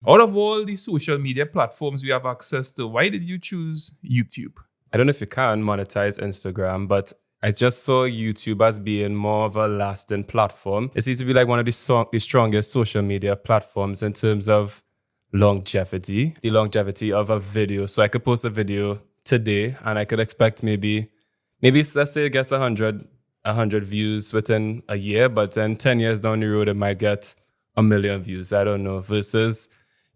Out of all the social media platforms we have access to, why did you choose YouTube? I don't know if you can monetize Instagram, but I just saw YouTube as being more of a lasting platform. It seems to be like one of the strongest social media platforms in terms of longevity, the longevity of a video. So I could post a video today and I could expect maybe let's say it gets 100 views within a year, but then 10 years down the road, it might get 1 million views. I don't know. Versus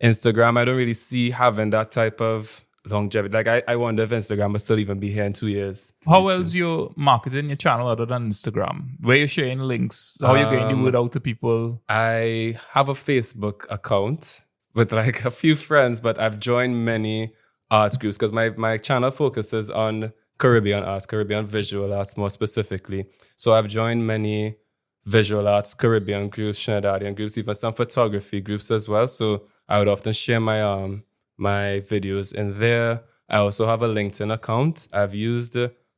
Instagram, I don't really see having that type of longevity. Like I wonder if Instagram will still even be here in 2 years. How else you marketing your channel other than Instagram? Where you sharing links? How you getting the word out to people? I have a Facebook account with like a few friends, but I've joined many arts groups because my channel focuses on Caribbean arts, Caribbean visual arts more specifically. So I've joined many visual arts, Caribbean groups, Trinidadian groups, even some photography groups as well. So I would often share my my videos in there. I also have a LinkedIn account. I've used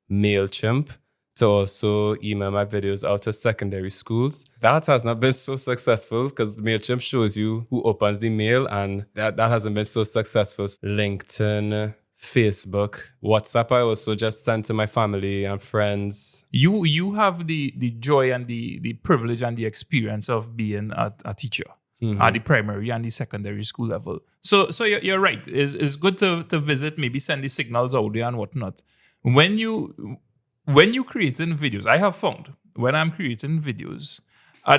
MailChimp to also email my videos out to secondary schools. That has not been so successful because MailChimp shows you who opens the mail, and that hasn't been so successful. LinkedIn, Facebook, WhatsApp, I also just send to my family and friends. You have the joy and the privilege and the experience of being a teacher at the primary and the secondary school level. So you're right. It's good to visit, maybe send the signals out there and whatnot. When you creating videos, I have found when I'm creating videos,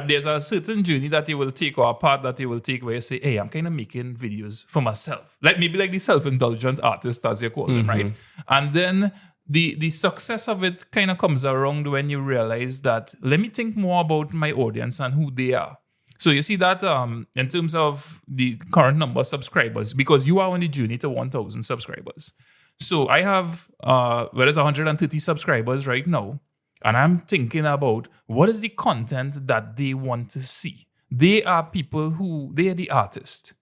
there's a certain journey that you will take or a path that you will take where you say, hey, I'm kind of making videos for myself. Like maybe like the self-indulgent artist, as you call them, right? And then the success of it kind of comes around when you realize that let me think more about my audience and who they are. So you see that in terms of the current number of subscribers, because you are on the journey to 1,000 subscribers. So I have, there's 130 subscribers right now. And I'm thinking about what is the content that they want to see. They are people they are the artists.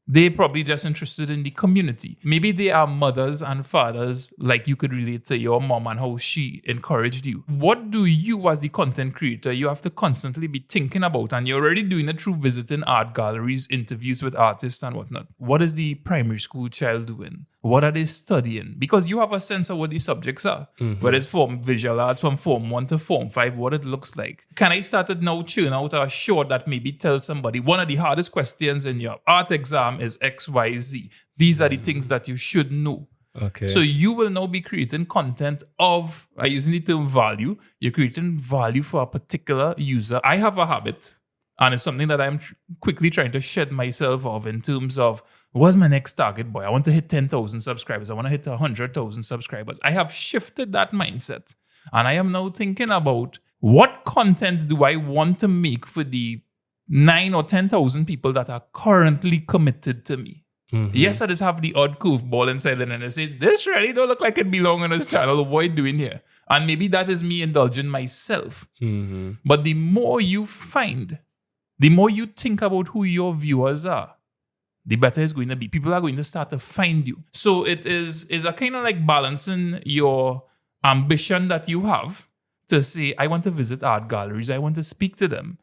They're probably just interested in the community. Maybe they are mothers and fathers, like you could relate to your mom and how she encouraged you. What do you as the content creator, you have to constantly be thinking about, and you're already doing it through visiting art galleries, interviews with artists and whatnot. What is the primary school child doing? What are they studying? Because you have a sense of what the subjects are. Whether it's from visual arts, from Form 1 to Form 5, what it looks like. Can I start it now, churn out a short that maybe tells somebody one of the hardest questions in your art exam is X, Y, Z. These are the things that you should know. Okay. So you will now be creating content of, using the term value, you're creating value for a particular user. I have a habit, and it's something that I'm quickly trying to shed myself of in terms of, what's my next target, boy? I want to hit 10,000 subscribers. I want to hit 100,000 subscribers. I have shifted that mindset. And I am now thinking about what content do I want to make for the 9 or 10,000 people that are currently committed to me. Yes, I just have the odd curveball inside and I say, this really don't look like it belongs on this channel. What are you doing here? And maybe that is me indulging myself. But the more you find, the more you think about who your viewers are, the better it's going to be. People are going to start to find you. So it is a kind of like balancing your ambition that you have to say, I want to visit art galleries. I want to speak to them.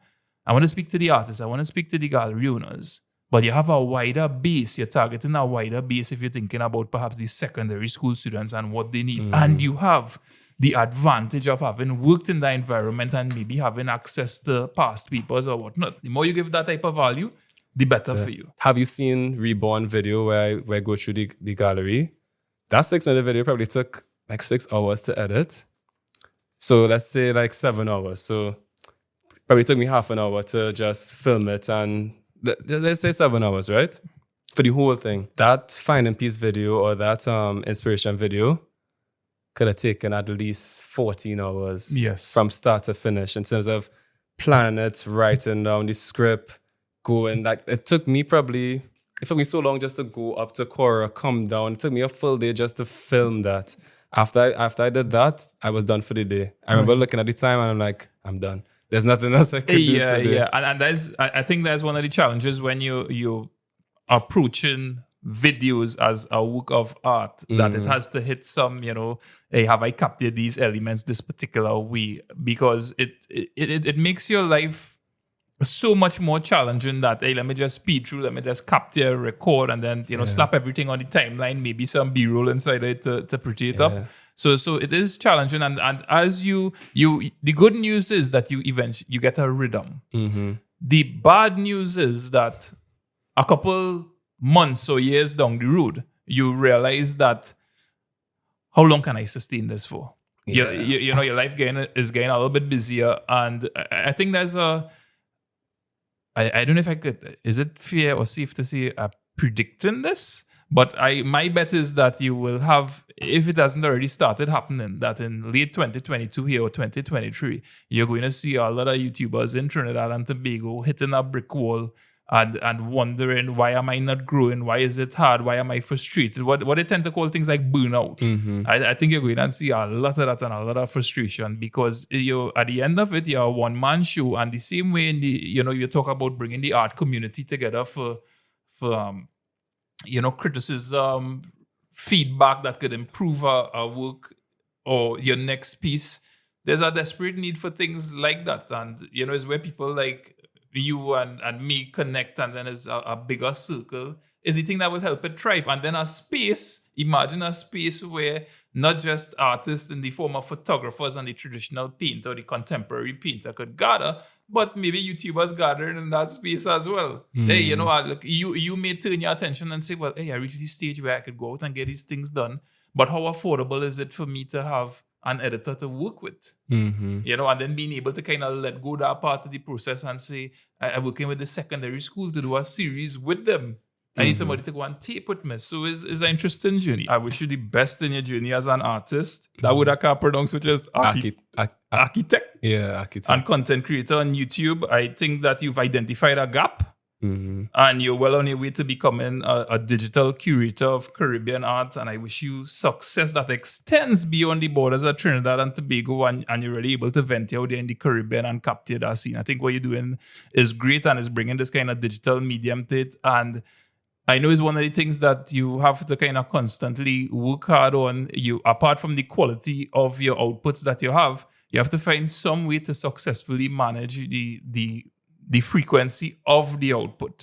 I want to speak to the artists. I want to speak to the gallery owners. But you have a wider base. You're targeting a wider base if you're thinking about perhaps the secondary school students and what they need. And you have the advantage of having worked in that environment and maybe having access to past papers or whatnot. The more you give that type of value, the better for you. Have you seen Reborn video where I go through the gallery? That 6-minute video probably took like 6 hours to edit. So let's say like 7 hours. So probably took me half an hour to just film it, and let's say 7 hours, right? For the whole thing. That finding piece video or that inspiration video could have taken at least 14 hours from start to finish in terms of planning it, writing down the script, going. Like it took me so long just to go up to Cora, come down. It took me a full day just to film that. After I did that, I was done for the day. I remember looking at the time and I'm like, I'm done. There's nothing else I can do today. Yeah. And I think that's one of the challenges when you approaching videos as a work of art, that it has to hit some, hey, have I captured these elements this particular way? Because it makes your life so much more challenging that, hey, let me just speed through, let me just capture, record, and then, slap everything on the timeline, maybe some B-roll inside it to pretty it up. So it is challenging. And as you the good news is that you get a rhythm. The bad news is that a couple months or years down the road, you realize that how long can I sustain this for? Yeah. Your life is getting a little bit busier. And I think there's I don't know if I could, is it fair or safe to say predicting this? But my bet is that you will have, if it hasn't already started happening, that in late 2022 here or 2023, you're going to see a lot of YouTubers in Trinidad and Tobago hitting a brick wall and wondering, why am I not growing? Why is it hard? Why am I frustrated? What they tend to call things like burnout. I think you're going to see a lot of that and a lot of frustration, because at the end of it, you're a one-man show. And the same way you talk about bringing the art community together for criticism, feedback that could improve our work or your next piece. There's a desperate need for things like that. And, it's where people like you and me connect, and then there's a bigger circle, is the thing that will help it thrive. And then imagine a space where not just artists in the form of photographers and the traditional painter or the contemporary painter could gather, but maybe YouTubers gathering in that space as well. Hey, look, you may turn your attention and say, well, hey, I reached this stage where I could go out and get these things done, but how affordable is it for me to have an editor to work with? And then being able to kind of let go that part of the process and say, I'm working with the secondary school to do a series with them. I need somebody to go and tape with me. So it's an interesting journey. I wish you the best in your journey as an artist. That would I can't pronounce, which is architect. Yeah, architect. And content creator on YouTube. I think that you've identified a gap. And you're well on your way to becoming a digital curator of Caribbean art. And I wish you success that extends beyond the borders of Trinidad and Tobago, and you're really able to venture out there in the Caribbean and capture that scene. I think what you're doing is great and is bringing this kind of digital medium to it. And I know it's one of the things that you have to kind of constantly work hard on. You, apart from the quality of your outputs that you have to find some way to successfully manage the frequency of the output.